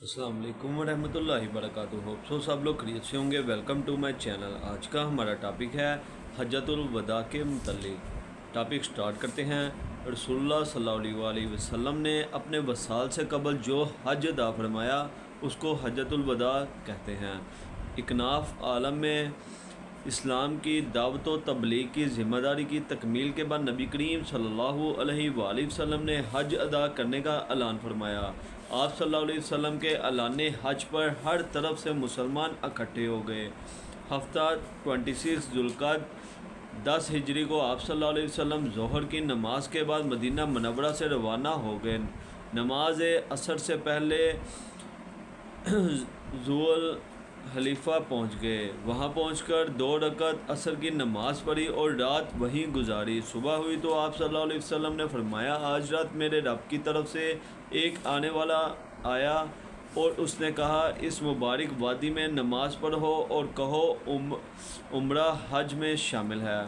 अस्सलाम वालेकुम वरहमतुल्लाहि वबरकातुहू। होप सो सब लोग खैरियत से होंगे। Welcome to my channel. आज का हमारा टॉपिक है हज्जतुल वदा के मुतल्लिक। टॉपिक स्टार्ट करते हैं। रसूलुल्लाह सल्लल्लाहु अलैहि वसल्लम ने अपने वसाल से कबल जो हज अदा फरमाया उसको हज्जतुल वदा कहते हैं। इकनाफ आलम में इस्लाम की दावत व तबलीग की ज़िम्मेदारी की तकमील के बाद नबी करीम सल्लल्लाहु अलैहि वसल्लम ने हज अदा करने का ऐलान फरमाया। आप सल्लल्लाहु अलैहि वसल्लम के ऐलान हज पर हर तरफ से मुसलमान इकट्ठे हो गए। हफ्ता 26 जुल्क़ाद 10 हिजरी को आप सल्लल्लाहु अलैहि वसल्लम ज़ोहर की नमाज के बाद मदीना मुनव्वरा से रवाना हो गए। नमाज असर से पहले जुल हलीफ़ा पहुँच गए। वहाँ पहुँचकर 2 रकअत असर की नमाज़ पढ़ी और रात वहीं गुजारी। सुबह हुई तो आप सल्लल्लाहु अलैहि वसल्लम ने फरमाया, आज रात मेरे रब की तरफ से एक आने वाला आया और उसने कहा, इस मुबारक वादी में नमाज़ पढ़ो और कहो उम्रा हज में शामिल है।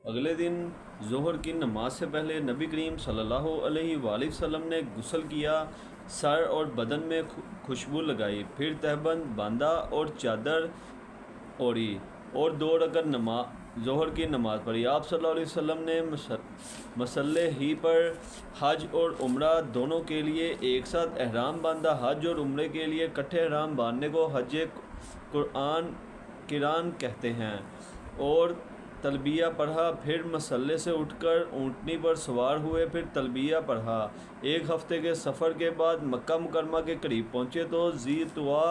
अगले दिन ज़ोहर की नमाज से पहले नबी करीम सल्लल्लाहु अलैहि वसल्लम ने गुस्ल किया, सर और बदन में खुशबू लगाई, फिर तहबंद बांधा और चादर ओढ़ी और 2 रकअत ज़ोहर की नमाज़ पढ़ी। आप सल्लल्लाहु अलैहि वसल्लम ने मसल्ले ही पर हज और उम्रा दोनों के लिए एक साथ एहराम बांधा। हज और उम्रे के लिए इकट्ठे एहराम बांधने को हज किरान कहते हैं और तलबिया पढ़ा। फिर मसल्ले से उठकर ऊँटनी पर सवार हुए, फिर तलबिया पढ़ा। 1 हफ्ते के सफ़र के बाद मक्का मुकरमा के करीब पहुँचे तो ज़ी तुआ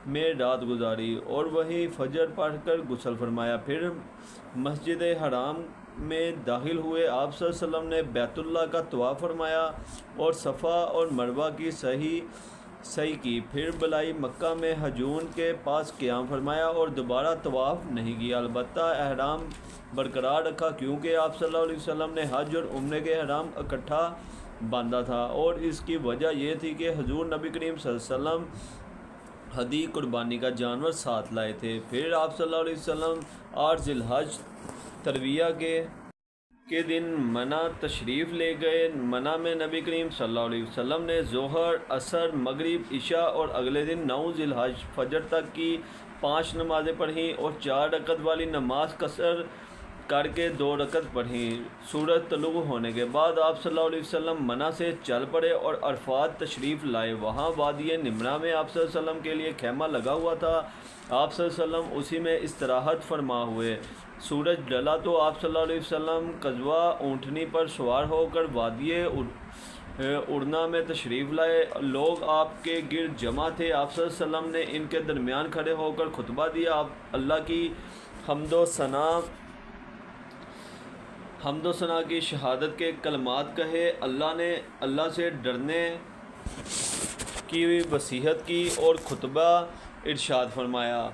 में रात गुजारी और वहीं फजर पढ़कर गुस्ल फरमाया। फिर मस्जिद हराम में दाखिल हुए। आप सल्लल्लाहु अलैहि वसल्लम ने बैतुल्लाह का तवाफ़ फरमाया और सफ़ा और मरवा की सही की। फिर बलाई मक्का में हजून के पास क़याम फरमाया और दोबारा तवाफ़ नहीं किया, अलबत्ता एहराम बरकरार रखा, क्योंकि आप सल्लल्लाहु अलैहि वसल्लम ने हज और उम्रे के एहराम इकट्ठा बांधा था और इसकी वजह यह थी कि हुजूर नबी करीम सल्लल्लाहु अलैहि वसल्लम हदी कुर्बानी का जानवर साथ लाए थे। फिर आप सल्लल्लाहु अलैहि वसल्लम 8 ज़िलहज तरविया के दिन मना तशरीफ़ ले गए। मना में नबी करीम सल्लल्लाहु अलैहि वसल्लम ने ज़ोहर, असर, मगरिब, इशा और अगले दिन 9 ज़िलहज फजर तक की 5 नमाज़ें पढ़ीं और 4 रकअत वाली नमाज कसर करके 2 रकअत पढ़ी। सूरज तलुग होने के बाद आप सल्लल्लाहु अलैहि वसल्लम मना से चल पड़े और अरफात तशरीफ़ लाए। वहाँ वादी निमरा में आप सल्लल्लाहु अलैहि वसल्लम के लिए खेमा लगा हुआ था। आप सल्लल्लाहु अलैहि वसल्लम उसी में इस्तराहत फरमा हुए। सूरज डला तो आप सल्लल्लाहु अलैहि वसल्लम कज़वा ऊँटनी पर सवार होकर वादी उड़ना में तशरीफ़ लाए। लोग आपके गिर्द जमा थे। आप सल्लल्लाहु अलैहि वसल्लम ने इनके दरमियान खड़े होकर खुतबा दिया। आप अल्लाह की हम्दो सना की शहादत के कलमात कहे, अल्लाह से डरने की वसीयत की और खुतबा इरशाद फरमाया,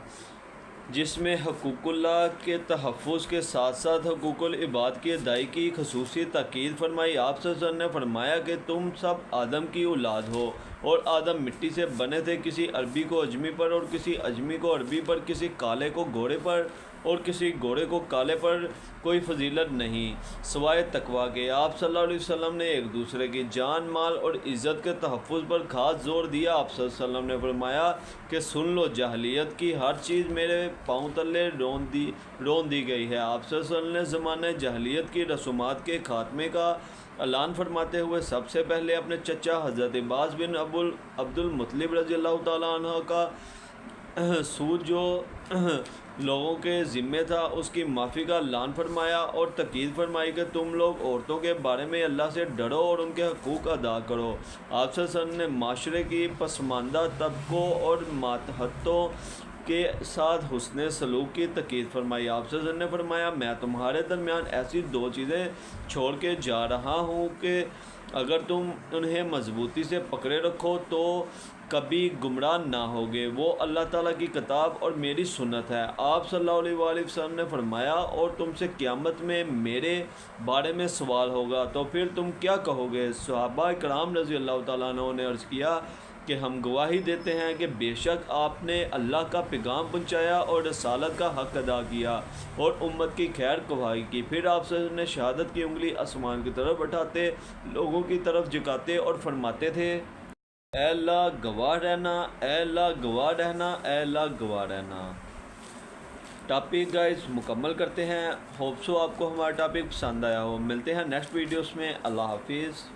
जिसमें हकूक़ुल्लाह के तहफ़्फ़ुज़ के साथ साथ हकूक़ुल इबाद की अदायगी की ख़ुसूसी ताकीद फरमाई। आप सल्लल्लाहु अलैहि वसल्लम ने फरमाया कि तुम सब आदम की औलाद हो और आदम मिट्टी से बने थे। किसी अरबी को अजमी पर और किसी अजमी को अरबी पर, किसी काले को गोरे पर और किसी गोरे को काले पर कोई फजीलत नहीं सिवाय तकवा के। आप सल्लल्लाहु अलैहि वसल्लम ने एक दूसरे की जान, माल और इज़्ज़त के तहफ़्फ़ुज़ पर ख़ास ज़ोर दिया। आप सल्लल्लाहु अलैहि वसल्लम ने फरमाया कि सुन लो, जाहिलियत की हर चीज़ मेरे पाँव तले रोन दी गई है। आप सल्लल्लाहु अलैहि वसल्लम ने ज़माने जाहिलियत की रसूमात के खात्मे का ऐलान फरमाते हुए सबसे पहले अपने चचा हज़रत अब्बास बिन अब्दुल मुत्तलिब रज़ियल्लाहु ताला अन्हु का सूद जो लोगों के ज़िम्मे था उसकी माफ़ी का ऐलान फरमाया और तकीद फरमाई कि तुम लोग औरतों के बारे में अल्लाह से डरो और उनके हकूक़ अदा करो। आप सल्लल्लाहु अलैहि वसल्लम ने माशरे की पसमानदा तबकों और मातहतों के साथ हुस्ने सलूक की तकीद फरमाई। आप सल्लल्लाहु अलैहि वसल्लम ने फरमाया, मैं तुम्हारे दरमियान ऐसी 2 चीज़ें छोड़ के जा रहा हूँ कि अगर तुम उन्हें मजबूती से पकड़े रखो तो कभी गुमराह ना होगे। वो अल्लाह ताला की किताब और मेरी सुन्नत है। आप सल्लल्लाहु अलैहि वसल्लम ने फरमाया, और तुमसे क़यामत में मेरे बारे में सवाल होगा तो फिर तुम क्या कहोगे? सहाबा इकराम रज़ियल्लाहु ताला अन्हुम ने अर्ज़ किया कि हम गवाही देते हैं कि बेशक आपने अल्लाह का पैगाम पहुँचाया और रसालत का हक़ अदा किया और उम्मत की खैर ख्वाही की। फिर आप ने शहादत की उंगली आसमान की तरफ उठाते, लोगों की तरफ झुकाते और फरमाते थे, اے اللہ گواہ رہنا، اے اللہ گواہ رہنا، اے اللہ گواہ رہنا۔ ٹاپک گائز مکمل کرتے ہیں، ہوپ سو آپ کو ہمارا ٹاپک پسند آیا ہو۔ ملتے ہیں نیکسٹ ویڈیوز میں، اللہ حافظ۔